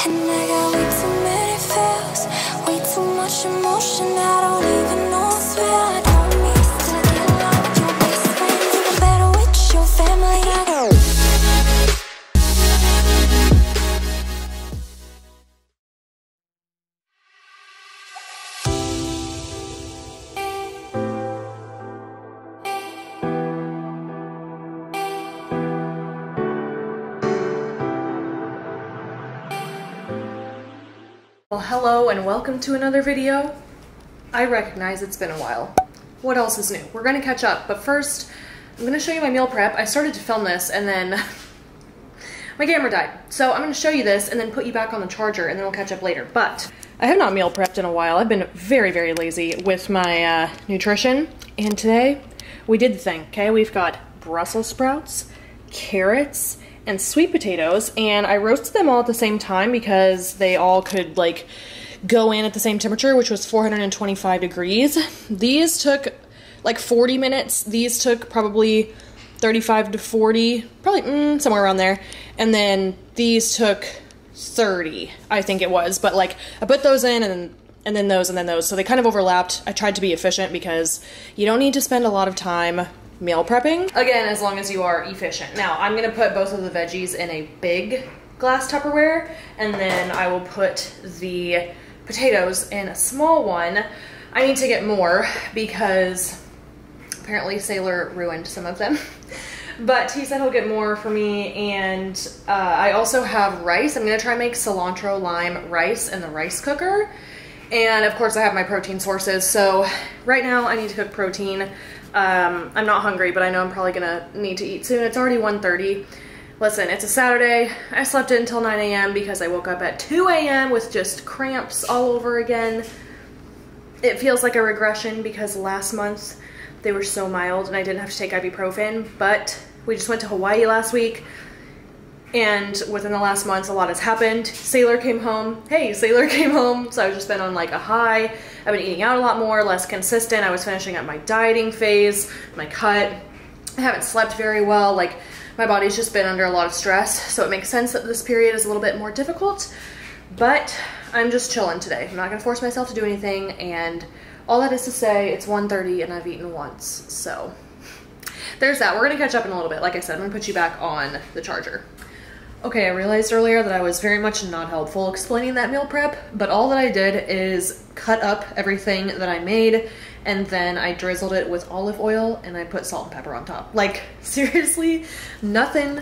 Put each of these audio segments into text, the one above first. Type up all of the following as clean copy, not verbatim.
And I got way too many feels, way too much emotion. I don't even know what's real. I don't need to get along with your best friend, even better with your family. I go. Well, hello and welcome to another video. I recognize it's been a while. What else is new? We're gonna catch up, but first, I'm gonna show you my meal prep. I started to film this and then my camera died. So I'm gonna show you this and then put you back on the charger and then we'll catch up later. But I have not meal prepped in a while. I've been very, very lazy with my nutrition. And today, we did the thing, okay? We've got Brussels sprouts, carrots, and sweet potatoes, and I roasted them all at the same time because they all could like go in at the same temperature, which was 425 degrees. These took like 40 minutes. These took probably 35 to 40, probably somewhere around there. And then these took 30, I think it was. But like I put those in and then those and then those. So they kind of overlapped. I tried to be efficient because you don't need to spend a lot of time meal prepping. Again, as long as you are efficient. Now, I'm gonna put both of the veggies in a big glass Tupperware, and then I will put the potatoes in a small one. I need to get more because apparently Sailor ruined some of them. But he said he'll get more for me, and I also have rice. I'm gonna try and make cilantro lime rice in the rice cooker. And of course I have my protein sources. So right now I need to cook protein. I'm not hungry, but I know I'm probably gonna need to eat soon. It's already 1:30. Listen, it's a Saturday. I slept in until 9 a.m. because I woke up at 2 a.m. with just cramps all over again. It feels like a regression because last month they were so mild and I didn't have to take ibuprofen, but we just went to Hawaii last week. And within the last month, a lot has happened. Sailor came home. Hey, Sailor came home. So I've just been on like a high. I've been eating out a lot more, less consistent. I was finishing up my dieting phase, my cut. I haven't slept very well. Like my body's just been under a lot of stress. So it makes sense that this period is a little bit more difficult, but I'm just chilling today. I'm not gonna force myself to do anything. And all that is to say, it's 1:30 and I've eaten once. So there's that. We're gonna catch up in a little bit. Like I said, I'm gonna put you back on the charger. Okay, I realized earlier that I was very much not helpful explaining that meal prep, but all that I did is cut up everything that I made, and then I drizzled it with olive oil, and I put salt and pepper on top. Like, seriously, nothing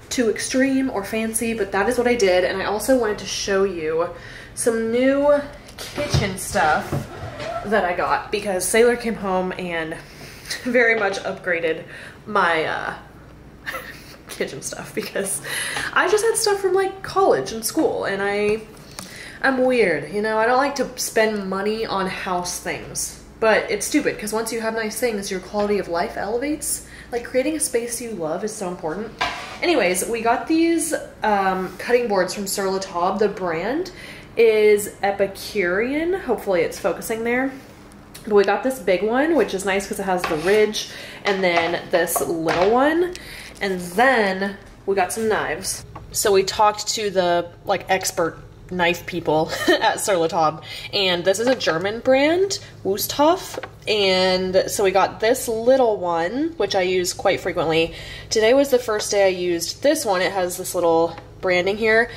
too extreme or fancy, but that is what I did, and I also wanted to show you some new kitchen stuff that I got, because Sailor came home and very much upgraded my, kitchen stuff because I just had stuff from like college and school, and I'm weird, you know. I don't like to spend money on house things, but it's stupid because once you have nice things, your quality of life elevates. Like creating a space you love is so important. Anyways, we got these cutting boards from Sur La Table. The brand is Epicurean. Hopefully it's focusing there. But we got this big one, which is nice because it has the ridge, and then this little one. And then we got some knives. So we talked to the like expert knife people at Sur La Table, and this is a German brand, Wusthof. And so we got this little one, which I use quite frequently. Today was the first day I used this one. It has this little branding here.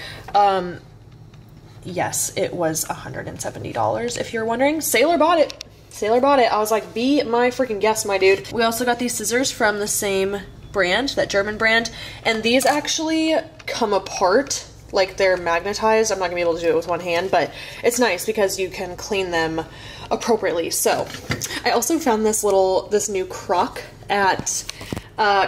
Yes, it was $170 if you're wondering. Sailor bought it. Sailor bought it. I was like, be my freaking guest, my dude. We also got these scissors from the same brand, that German brand, and these actually come apart, like they're magnetized. I'm not gonna be able to do it with one hand, but it's nice because you can clean them appropriately. So I also found this new crock at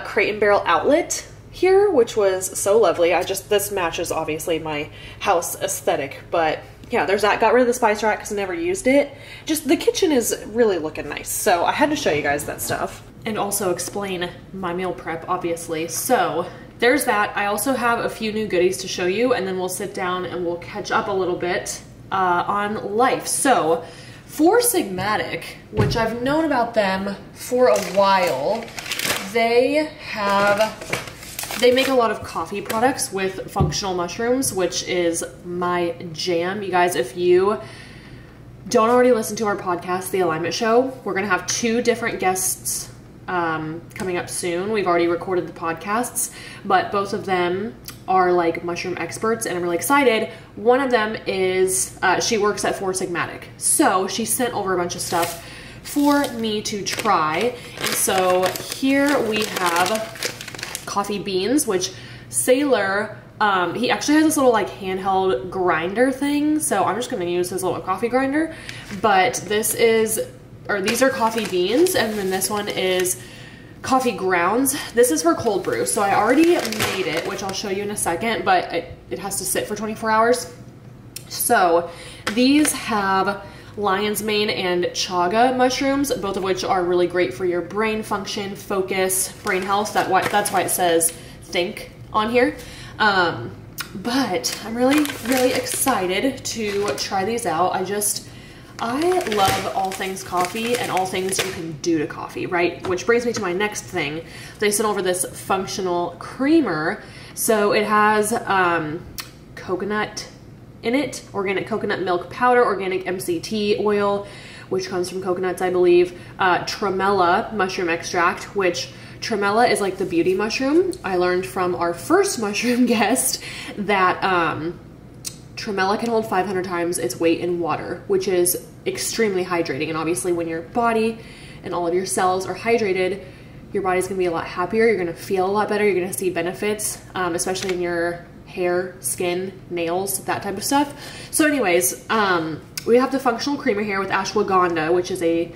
Crate & Barrel Outlet here, which was so lovely. This matches obviously my house aesthetic, but yeah, there's that. Got rid of the spice rack because I never used it. Just the kitchen is really looking nice, so I had to show you guys that stuff. And also explain my meal prep, obviously. So there's that. I also have a few new goodies to show you, and then we'll sit down and we'll catch up a little bit on life. So Four Sigmatic, which I've known about them for a while, they They make a lot of coffee products with functional mushrooms, which is my jam. You guys, if you don't already listen to our podcast, The Alignment Show, we're going to have 2 different guests coming up soon. We've already recorded the podcasts, but both of them are like mushroom experts, and I'm really excited. One of them is, she works at Four Sigmatic. So she sent over a bunch of stuff for me to try. And so here we have coffee beans, which Sailor, he actually has this little like handheld grinder thing. So I'm just going to use his little coffee grinder, but this is, or these are coffee beans. And then this one is coffee grounds. This is for cold brew. So I already made it, which I'll show you in a second, but it has to sit for 24 hours. So these have lion's mane and chaga mushrooms, both of which are really great for your brain function, focus, brain health. That's why it says think on here. But I'm really excited to try these out. I love all things coffee and all things you can do to coffee, right? Which brings me to my next thing. They sent over this functional creamer. So it has coconut in it, organic coconut milk powder, organic MCT oil, which comes from coconuts, I believe, tremella mushroom extract, which tremella is like the beauty mushroom. I learned from our first mushroom guest that tremella can hold 500 times its weight in water, which is extremely hydrating. And obviously when your body and all of your cells are hydrated, your body's gonna be a lot happier. You're gonna feel a lot better. You're gonna see benefits, especially in your hair, skin, nails, that type of stuff. So anyways, we have the functional creamer here with ashwagandha, which is a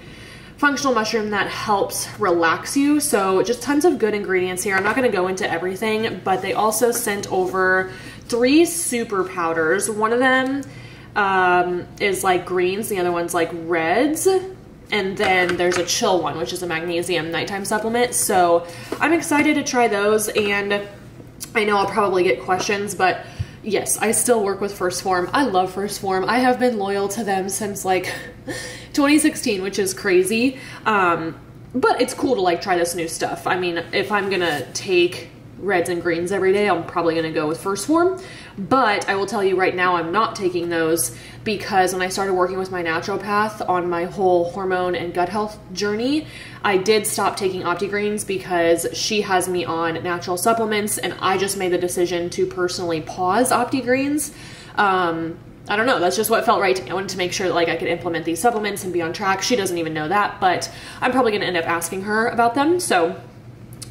functional mushroom that helps relax you. So just tons of good ingredients here. I'm not going to go into everything, but they also sent over 3 super powders. One of them is like greens, the other one's like reds. And then there's a chill one, which is a magnesium nighttime supplement. So I'm excited to try those, and I know I'll probably get questions, but yes, I still work with First Form. I love First Form. I have been loyal to them since like 2016, which is crazy. But it's cool to like try this new stuff. I mean, if I'm gonna take reds and greens every day, I'm probably gonna go with First Form. But I will tell you right now, I'm not taking those because when I started working with my naturopath on my whole hormone and gut health journey, I did stop taking OptiGreens because she has me on natural supplements, and I just made the decision to personally pause OptiGreens. I don't know, that's just what felt right to me. I wanted to make sure that like I could implement these supplements and be on track. She doesn't even know that, but I'm probably gonna end up asking her about them. So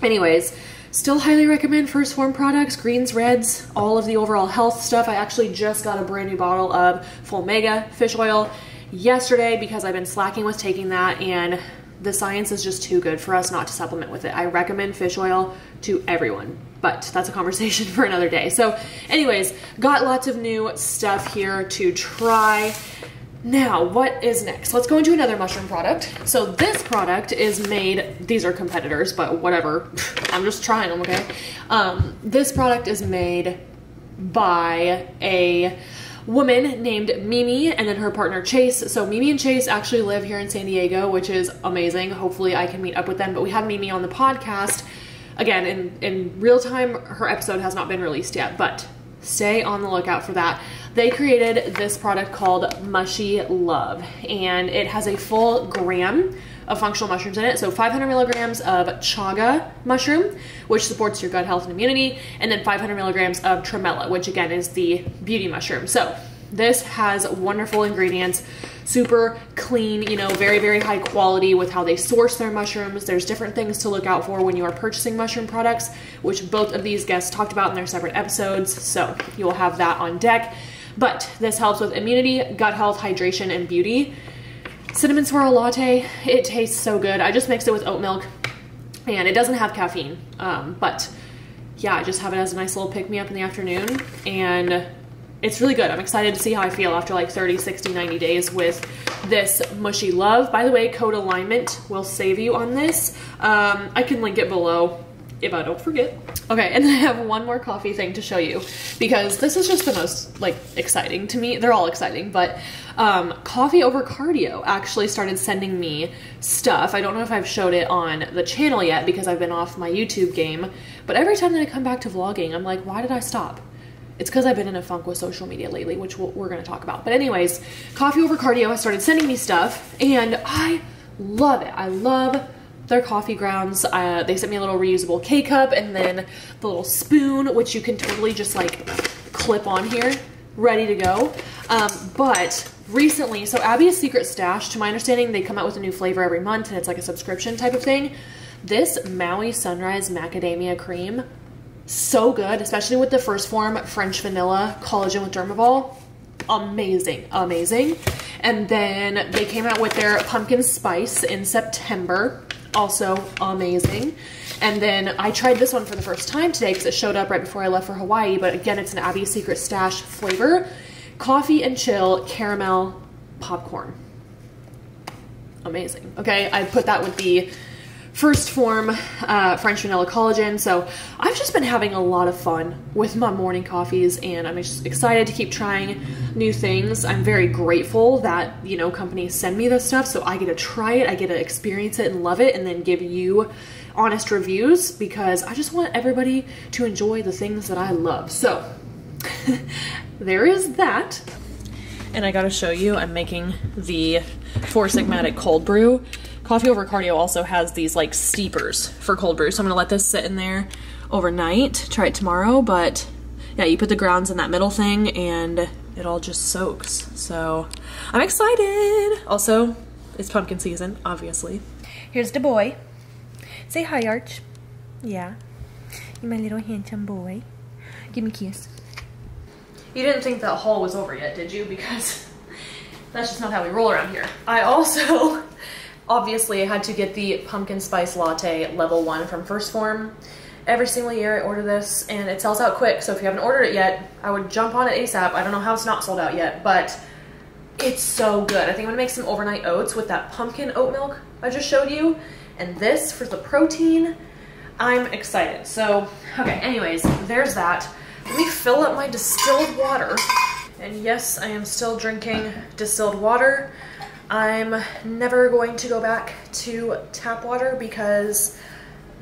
anyways, still highly recommend First Form products, greens, reds, all of the overall health stuff. I actually just got a brand new bottle of Fulmega fish oil yesterday because I've been slacking with taking that, and the science is just too good for us not to supplement with it. I recommend fish oil to everyone, but that's a conversation for another day. So anyways, got lots of new stuff here to try. Now, what is next? Let's go into another mushroom product. So this product is made, these are competitors, but whatever. I'm just trying them, okay? This product is made by a woman named Mimi and then her partner Chase. So Mimi and Chase actually live here in San Diego, which is amazing. Hopefully I can meet up with them, but we had Mimi on the podcast. Again, in real time, her episode has not been released yet, but stay on the lookout for that. They created this product called Mushy Love, and it has a full gram of functional mushrooms in it. So 500 milligrams of chaga mushroom, which supports your gut health and immunity, and then 500 milligrams of tremella, which again is the beauty mushroom. So this has wonderful ingredients, super clean, you know, very, very high quality with how they source their mushrooms. There's different things to look out for when you are purchasing mushroom products, which both of these guests talked about in their separate episodes. So you will have that on deck. But this helps with immunity, gut health, hydration, and beauty. Cinnamon swirl latte, it tastes so good. I just mixed it with oat milk, and it doesn't have caffeine. But yeah, I just have it as a nice little pick-me-up in the afternoon, and it's really good. I'm excited to see how I feel after like 30, 60, 90 days with this Mushy Love. By the way, code alignment will save you on this. I can link it below. if I don't forget. Okay, and then I have one more coffee thing to show you because this is just the most like exciting to me. They're all exciting, but Coffee Over Cardio actually started sending me stuff. I don't know if I've showed it on the channel yet because I've been off my YouTube game, but every time that I come back to vlogging, I'm like, why did I stop? It's because I've been in a funk with social media lately, which we're going to talk about. But anyways, Coffee Over Cardio has started sending me stuff, and I love it. I love their coffee grounds. They sent me a little reusable K-cup and then the little spoon, which you can totally just like clip on here, ready to go. But recently, so Abby's Secret Stash, to my understanding, they come out with a new flavor every month, and it's like a subscription type of thing. This Maui Sunrise Macadamia Cream, so good, especially with the First Form French Vanilla Collagen with Dermavol. Amazing, amazing. And then they came out with their Pumpkin Spice in September. Also amazing. And then I tried this one for the first time today because it showed up right before I left for Hawaii. But again, it's an Abby's Secret Stash flavor. Coffee and Chill Caramel Popcorn. Amazing. Okay, I put that with the First Form French Vanilla Collagen. So I've just been having a lot of fun with my morning coffees, and I'm just excited to keep trying new things. I'm very grateful that, you know, companies send me this stuff so I get to try it, I get to experience it and love it, and then give you honest reviews because I just want everybody to enjoy the things that I love. So there is that. And I gotta show you, I'm making the Four Sigmatic cold brew. Coffee Over Cardio also has these like steepers for cold brew. So I'm gonna let this sit in there overnight, try it tomorrow, but yeah, you put the grounds in that middle thing and it all just soaks. So I'm excited. Also, it's pumpkin season, obviously. Here's the boy. Say hi, Arch. Yeah, you're my little handsome boy. Give me a kiss. You didn't think that haul was over yet, did you? Because that's just not how we roll around here. I also obviously, I had to get the Pumpkin Spice Latte Level 1 from First Form. Every single year I order this, and it sells out quick, so if you haven't ordered it yet, I would jump on it ASAP. I don't know how it's not sold out yet, but it's so good. I think I'm gonna make some overnight oats with that pumpkin oat milk I just showed you, and this for the protein. I'm excited. So, okay, anyways, there's that. Let me fill up my distilled water, and yes, I am still drinking distilled water. I'm never going to go back to tap water because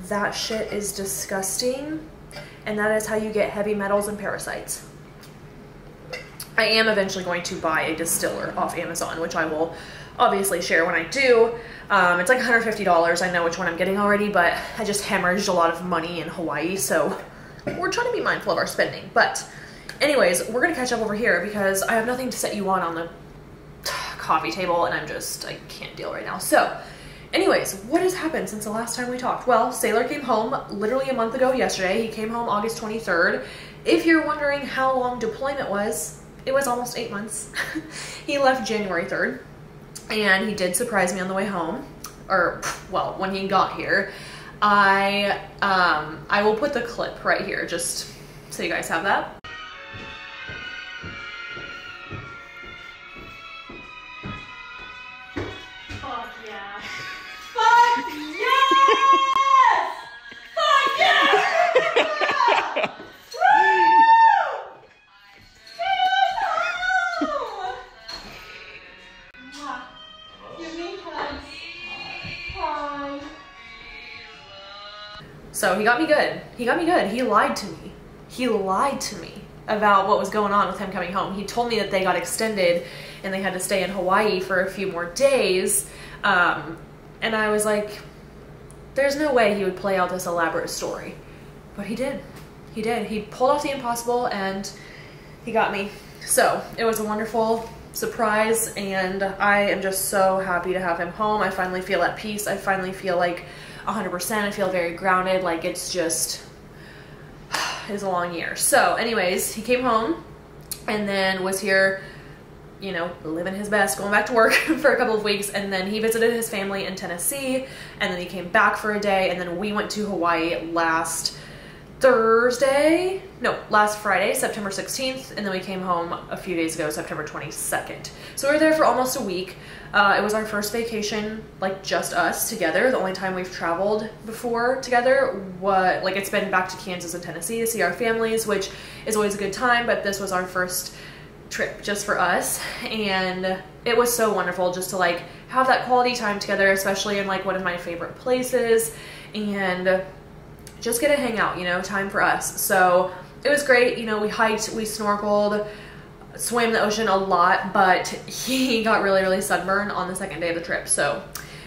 that shit is disgusting, and that is how you get heavy metals and parasites. I am eventually going to buy a distiller off Amazon, which I will obviously share when I do. It's like $150. I know which one I'm getting already, but I just hemorrhaged a lot of money in Hawaii, so we're trying to be mindful of our spending. But anyways, we're gonna catch up over here because I have nothing to set you on the coffee table, and I can't deal right now. So anyways, what has happened since the last time we talked? Well, Sailor came home literally a month ago yesterday. He came home August 23rd. If you're wondering how long deployment was, it was almost 8 months. He left January 3rd, and he did surprise me on the way home, or well, when he got here. I will put the clip right here just so you guys have that. So he got me good. He got me good. He lied to me. He lied to me about what was going on with him coming home. He told me that they got extended and they had to stay in Hawaii for a few more days. And I was like, there's no way he would play out this elaborate story. But he did. He did. He pulled off the impossible and he got me. So it was a wonderful surprise, and I am just so happy to have him home. I finally feel at peace. I finally feel like 100%. I feel very grounded. Like it's just, it's a long year. So anyways, he came home and then was here, you know, living his best, going back to work for a couple of weeks, and then he visited his family in Tennessee, and then he came back for a day, and then we went to Hawaii last last Friday, September 16th, and then we came home a few days ago, September 22nd. So we were there for almost a week. It was our first vacation, like just us together. The only time we've traveled before together, it's been back to Kansas and Tennessee to see our families, which is always a good time, but this was our first trip just for us, and it was so wonderful just to like have that quality time together, especially in like one of my favorite places, and just get to hang out, you know, time for us. So it was great. You know, we hiked, we snorkeled, swam in the ocean a lot, but he got really sunburned on the second day of the trip. So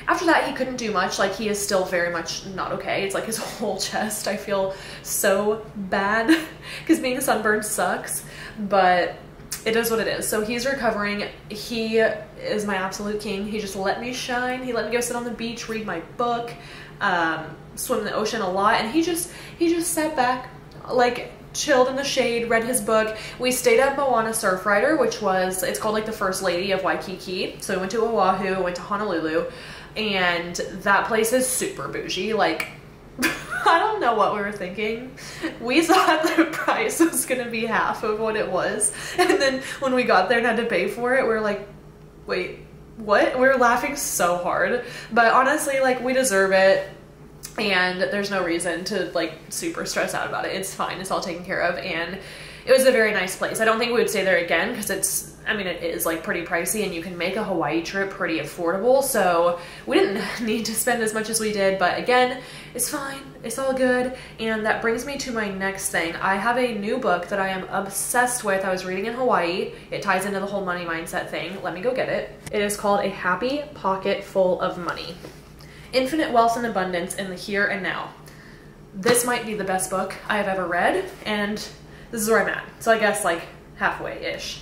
after that, he couldn't do much. Like, he is still very much not okay. It's like his whole chest. I feel so bad because being sunburned sucks, but it is what it is. So he's recovering. He is my absolute king. He just let me shine. He let me go sit on the beach, read my book, swim in the ocean a lot, and he just sat back, like chilled in the shade, read his book. We stayed at Moana Surfrider, which was, it's called like the First Lady of Waikiki. So we went to Oahu, went to Honolulu, and that place is super bougie. Like, I don't know what we were thinking. We thought the price was gonna be half of what it was, and then when we got there and had to pay for it, we were like, wait, what? We were laughing so hard, but honestly, like, we deserve it, and there's no reason to like super stress out about it. It's fine. It's all taken care of, and it was a very nice place. I don't think we would stay there again because it's, I mean, it is like pretty pricey, and you can make a Hawaii trip pretty affordable, so we didn't need to spend as much as we did, but again, it's fine. It's all good. And that brings me to my next thing. I have a new book that I am obsessed with. I was reading in Hawaii. It ties into the whole money mindset thing. Let me go get it. It is called A Happy Pocket Full of Money. Infinite Wealth and Abundance in the Here and Now. This might be the best book I have ever read, and this is where I'm at. So I guess like halfway-ish.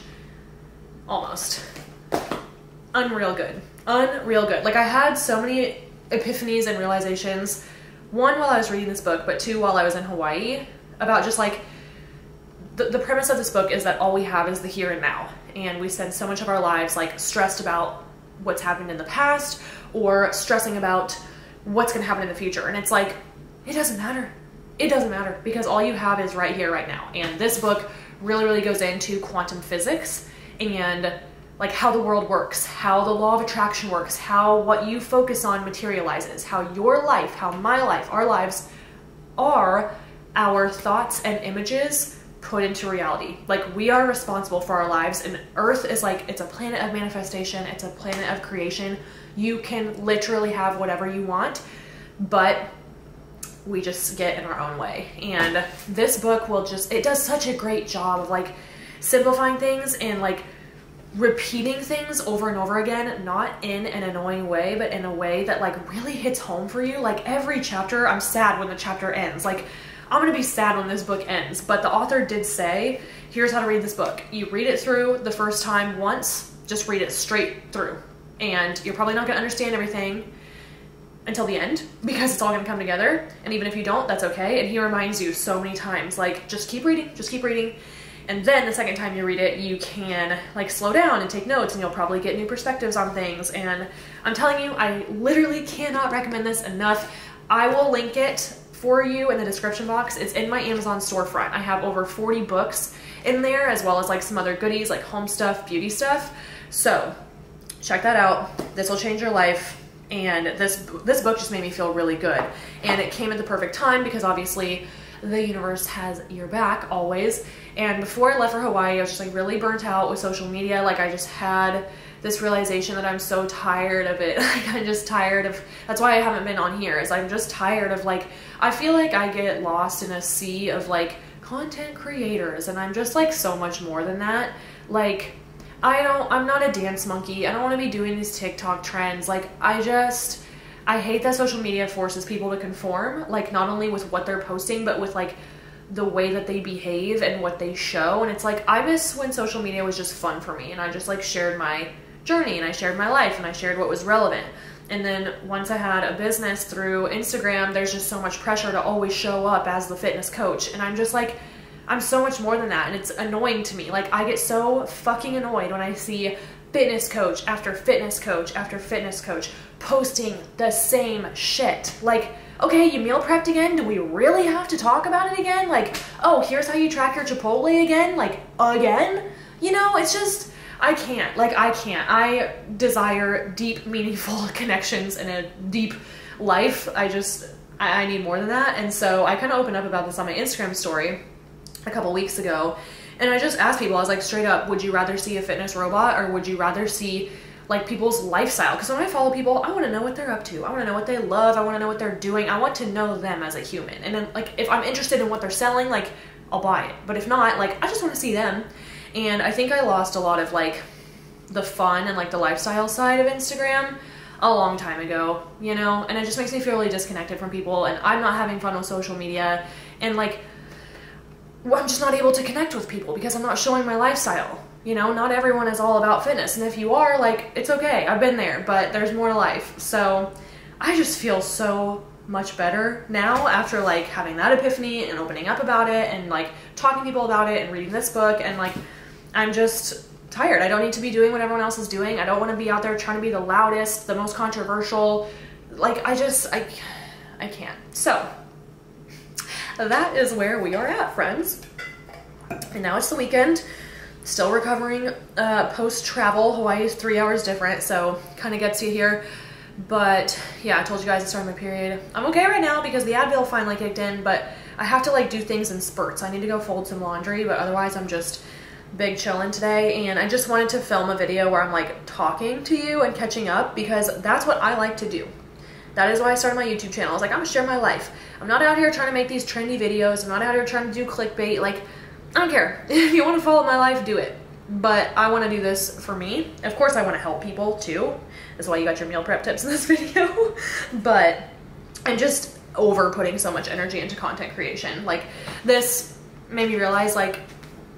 Almost. Unreal good. Unreal good. Like, I had so many epiphanies and realizations. One, while I was reading this book, but two, while I was in Hawaii, about just like, the premise of this book is that all we have is the here and now. And we spend so much of our lives like stressed about what's happened in the past, or stressing about what's going to happen in the future. And it's like, it doesn't matter. It doesn't matter, because all you have is right here, right now. And this book really goes into quantum physics and like how the world works, how the law of attraction works, how what you focus on materializes, how your life, how my life, our lives are our thoughts and images put into reality. Like, we are responsible for our lives, and Earth is like, it's a planet of manifestation. It's a planet of creation. You can literally have whatever you want, but we just get in our own way. And this book will just, it does such a great job of like simplifying things and like repeating things over and over again, not in an annoying way, but in a way that like really hits home for you. Like, every chapter, I'm sad when the chapter ends. Like, I'm gonna be sad when this book ends, but the author did say, here's how to read this book. You read it through the first time once, just read it straight through. And you're probably not gonna understand everything until the end, because it's all gonna come together. And even if you don't, that's okay. And he reminds you so many times, like, just keep reading, just keep reading. And then the second time you read it, you can like slow down and take notes, and you'll probably get new perspectives on things. And I'm telling you, I literally cannot recommend this enough. I will link it for you in the description box. It's in my Amazon storefront. I have over 40 books in there, as well as like some other goodies like home stuff, beauty stuff. So check that out. This will change your life. And this book just made me feel really good. And it came at the perfect time, because obviously the universe has your back always. And before I left for Hawaii, I was just like really burnt out with social media. Like, I just had this realization that I'm so tired of it. Like, I'm just tired of, that's why I haven't been on here, is I'm just tired of like, I feel like I get lost in a sea of like content creators, and I'm just like so much more than that. Like, I'm not a dance monkey. I don't want to be doing these TikTok trends. Like, I hate that social media forces people to conform, like not only with what they're posting, but with like the way that they behave and what they show. And it's like, I miss when social media was just fun for me, and I just like shared my journey, and I shared my life, and I shared what was relevant. And then once I had a business through Instagram, there's just so much pressure to always show up as the fitness coach. And I'm just like, I'm so much more than that, and it's annoying to me. Like, I get so fucking annoyed when I see fitness coach after fitness coach after fitness coach posting the same shit. Like, okay, you meal prepped again? Do we really have to talk about it again? Like, oh, here's how you track your Chipotle again? Like, again? You know, it's just, I can't. Like, I can't. I desire deep, meaningful connections and a deep life. I need more than that. And so I kind of opened up about this on my Instagram story a couple weeks ago. And I just asked people, I was like, straight up, would you rather see a fitness robot or would you rather see like people's lifestyle? Because when I follow people, I want to know what they're up to. I want to know what they love. I want to know what they're doing. I want to know them as a human. And then like, if I'm interested in what they're selling, like I'll buy it. But if not, like I just want to see them. And I think I lost a lot of like the fun and like the lifestyle side of Instagram a long time ago, you know? And it just makes me feel really disconnected from people, and I'm not having fun with social media, and like I'm just not able to connect with people because I'm not showing my lifestyle. You know, not everyone is all about fitness, and if you are, like, it's okay, I've been there, but there's more to life. So I just feel so much better now after like having that epiphany and opening up about it and like talking to people about it and reading this book, and like I'm just tired. I don't need to be doing what everyone else is doing. I don't want to be out there trying to be the loudest, the most controversial. Like I can't. So that is where we are at, friends. And now it's the weekend. Still recovering post-travel. Hawaii is 3 hours different, so kind of gets you here. But yeah, I told you guys I started my period. I'm okay right now because the Advil finally kicked in, but I have to like do things in spurts. I need to go fold some laundry, but otherwise I'm just big chilling today. And I just wanted to film a video where I'm like talking to you and catching up because that's what I like to do. That is why I started my YouTube channel. I was like, I'm gonna share my life. I'm not out here trying to make these trendy videos. I'm not out here trying to do clickbait. Like, I don't care. If you want to follow my life, do it. But I want to do this for me. Of course, I want to help people too. That's why you got your meal prep tips in this video. But I'm just over putting so much energy into content creation. Like, this made me realize, like,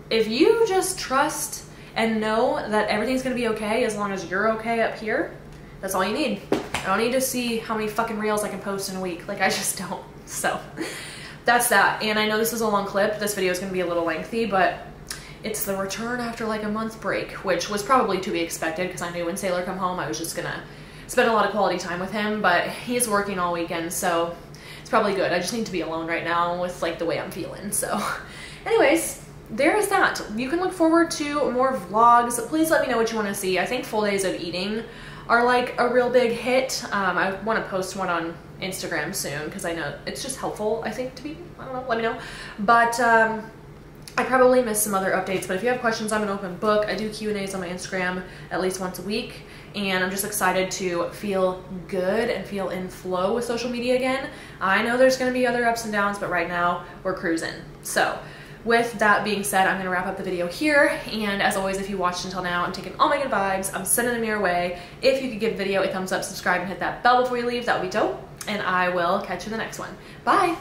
if you just trust and know that everything's gonna be okay as long as you're okay up here, that's all you need. I don't need to see how many fucking reels I can post in a week. Like, I just don't. So that's that. And I know this is a long clip. This video is going to be a little lengthy, but it's the return after like a month break, which was probably to be expected because I knew when Sailor come home, I was just going to spend a lot of quality time with him, but he's working all weekend, so it's probably good. I just need to be alone right now with like the way I'm feeling. So anyways, there is that. You can look forward to more vlogs. Please let me know what you want to see. I think full days of eating are like a real big hit. I want to post one on Instagram soon because I know it's just helpful, I think, to be, I don't know, let me know. But I probably missed some other updates, but if you have questions, I'm an open book. I do Q&As on my Instagram at least once a week, and I'm just excited to feel good and feel in flow with social media again. I know there's going to be other ups and downs, but right now we're cruising. So with that being said, I'm going to wrap up the video here, and as always, if you watched until now, I'm taking all my good vibes, I'm sending them your way. If you could give the video a thumbs up, subscribe, and hit that bell before you leave, that would be dope, and I will catch you in the next one. Bye!